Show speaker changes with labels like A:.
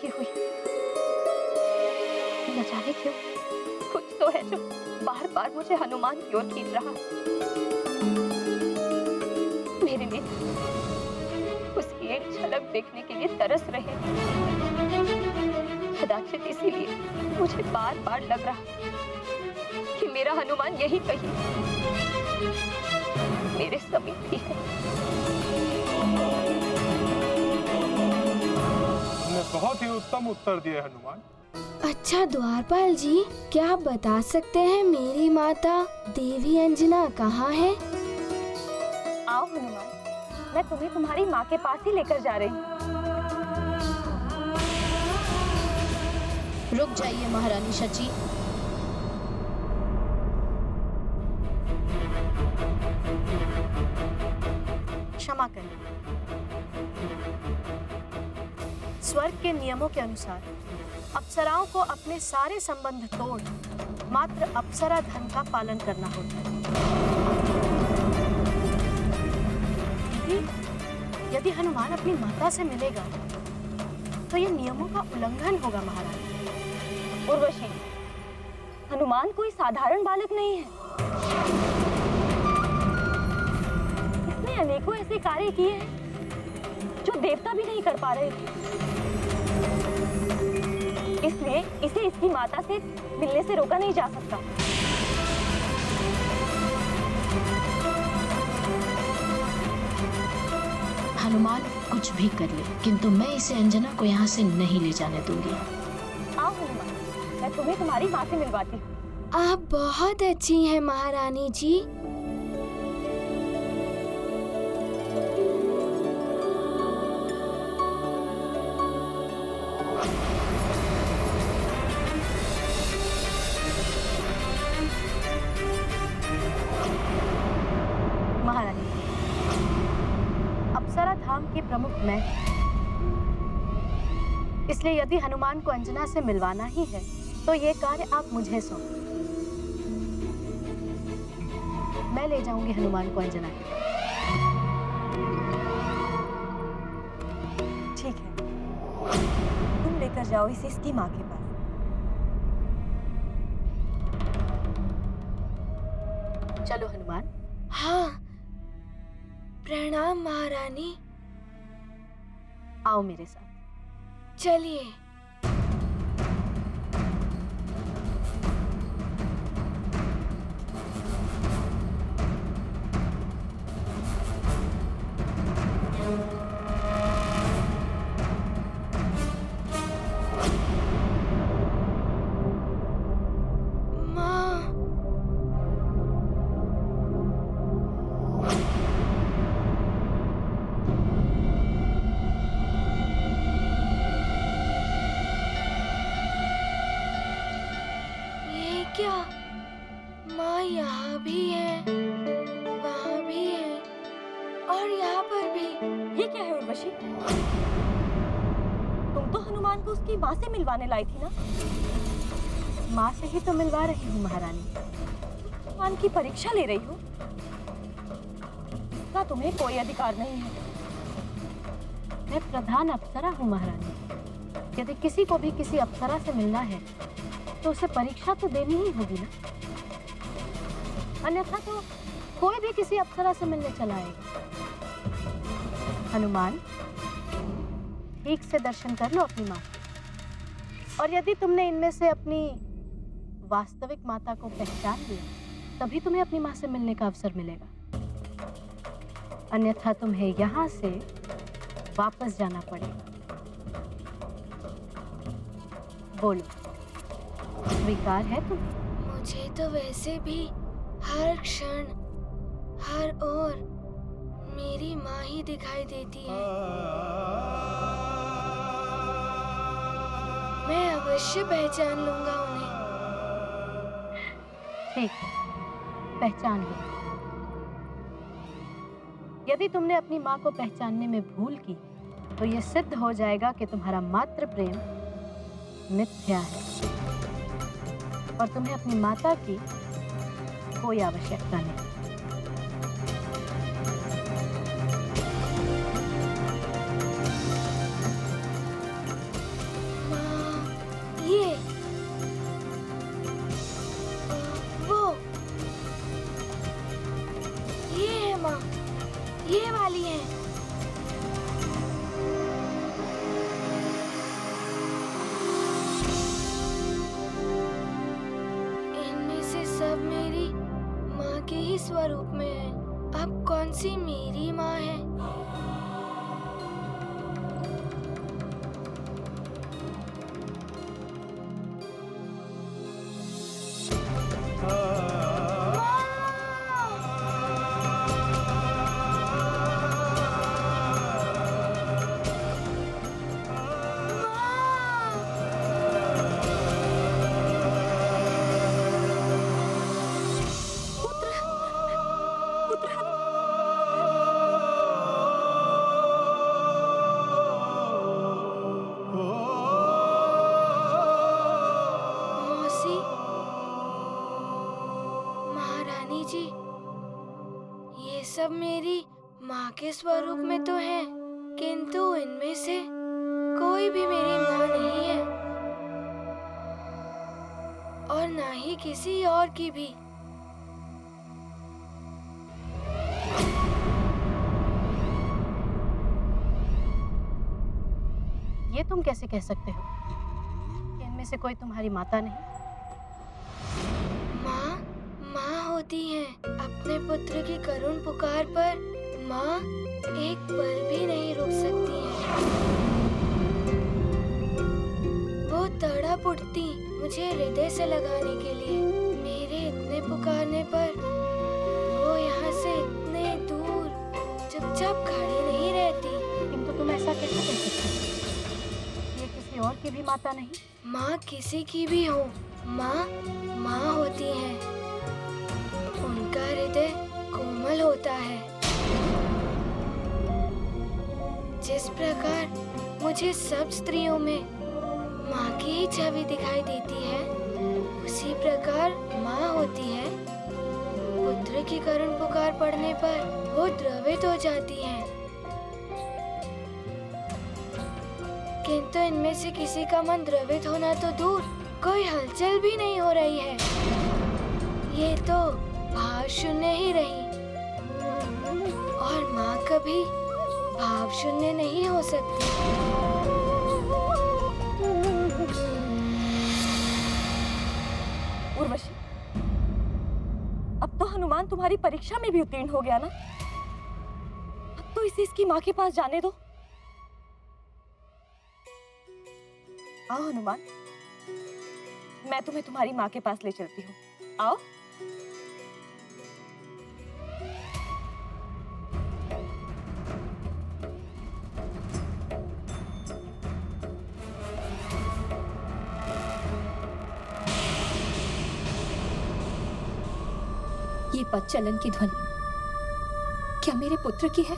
A: करती हुई। न जाने क्यों कुछ तो है जो बार बार मुझे हनुमान की ओर खींच रहा है। मेरे नेत्र उसकी एक झलक देखने के लिए तरस रहे हैं। कदाचित इसीलिए मुझे बार बार लग रहा कि मेरा हनुमान यही कहीं मेरे समीप ही है।
B: तुमने बहुत ही उत्तम उत्तर दिए हनुमान।
C: अच्छा द्वारपाल जी, क्या आप बता सकते हैं मेरी माता देवी अंजना कहाँ है?
A: आओ हनुमान, मैं तुम्हें तुम्हारी माँ के पास ही लेकर जा रही हूँ।
D: रुक जाइए महारानी शची।
E: क्षमा करें। स्वर्ग के नियमों के अनुसार अप्सराओं को अपने सारे संबंध तोड़ मात्र अप्सरा धर्म का पालन करना होता है। यदि हनुमान अपनी माता से मिलेगा तो ये नियमों का उल्लंघन होगा महारानी।
A: उर्वशी, हनुमान कोई साधारण बालक नहीं है। इसने अनेकों ऐसे कार्य किए हैं जो देवता भी नहीं कर पा रहे थे। इसलिए इसे इसकी माता से मिलने से रोका नहीं जा सकता।
D: हनुमान कुछ भी कर ले, किंतु मैं इसे अंजना को यहाँ से नहीं ले जाने दूंगी।
A: आओ हनुमान, मैं तुम्हें तुम्हारी माँ से मिलवाती हूँ।
C: आप बहुत अच्छी हैं महारानी जी।
E: महारानी, अप्सरा धाम की प्रमुख मैं, इसलिए यदि हनुमान को अंजना से मिलवाना ही है तो ये कार्य आप मुझे सौंपें। मैं ले जाऊंगी हनुमान को अंजना के।
A: ठीक है, तुम लेकर जाओ इसे इसकी माँ के पास।
E: चलो हनुमान।
C: हाँ, प्रणाम महारानी।
E: आओ मेरे साथ।
C: चलिए। क्या माँ यहाँ भी है, वहाँ भी है और यहाँ पर भी।
A: ये क्या है उर्वशी? तुम तो हनुमान को उसकी माँ से मिलवाने लाई थी ना?
E: माँ से ही तो मिलवा रही हूँ महारानी।
A: हनुमान की परीक्षा ले रही हो? इसका तुम्हें कोई अधिकार नहीं है।
E: मैं प्रधान अप्सरा हूँ महारानी। यदि किसी को भी किसी अप्सरा से मिलना है तो उसे परीक्षा तो देनी ही होगी ना, अन्यथा तो कोई भी किसी अप्सरा से मिलने चला आएगा। हनुमान, ठीक से दर्शन कर लो अपनी माँ, और यदि तुमने इनमें से अपनी वास्तविक माता को पहचान लिया तभी तुम्हें अपनी माँ से मिलने का अवसर मिलेगा, अन्यथा तुम्हें यहाँ से वापस जाना पड़ेगा। बोलो, स्वीकार है तुम्हें?
C: मुझे तो वैसे भी हर क्षण हर ओर मेरी माँ ही दिखाई देती है। मैं अवश्य पहचान लूंगा उन्हें।
E: ठीक है, पहचान लो। यदि तुमने अपनी माँ को पहचानने में भूल की तो यह सिद्ध हो जाएगा कि तुम्हारा मात्र प्रेम मिथ्या है और तुम्हें अपनी माता की कोई आवश्यकता नहीं।
C: सी मेरी माँ है। मौसी, महारानी जी, ये सब मेरी माँ के स्वरूप में तो है, किंतु इनमें से कोई भी मेरी माँ नहीं है और ना ही किसी और की भी।
E: ये तुम कैसे कह सकते हो कि इनमें से कोई तुम्हारी माता नहीं?
C: माँ होती है। अपने पुत्र की करुण पुकार पर माँ एक पल भी नहीं रुक सकती है। वो तड़प उठती मुझे हृदय से लगाने के लिए। मेरे इतने पुकारने पर वो यहाँ से इतने दूर चुपचाप खड़ी नहीं रहती।
E: किंतु तुम ऐसा कैसे कह सकते हो? ये किसी और की भी माता नहीं?
C: माँ किसी की भी हो, माँ होती है। उनका हृदय कोमल होता है। जिस प्रकार मुझे सब स्त्रियों में माँ की ही छवि दिखाई देती है, उसी प्रकार माँ होती है। पुत्र की करुण पुकार पड़ने पर वो द्रवित हो जाती है। किंतु इनमें से किसी का मन द्रवित होना तो दूर, कोई हलचल भी नहीं हो रही है। ये तो भाव शून्य ही रही और माँ कभी भाव शून्य नहीं हो सकती।
A: उर्वशी, अब तो हनुमान तुम्हारी परीक्षा में भी उत्तीर्ण हो गया ना? अब तो इसे इसकी माँ के पास जाने दो। आओ हनुमान, मैं तुम्हें तुम्हारी माँ के पास ले चलती हूँ। आओ।
F: ये पद चलन की ध्वनि क्या मेरे पुत्र की है?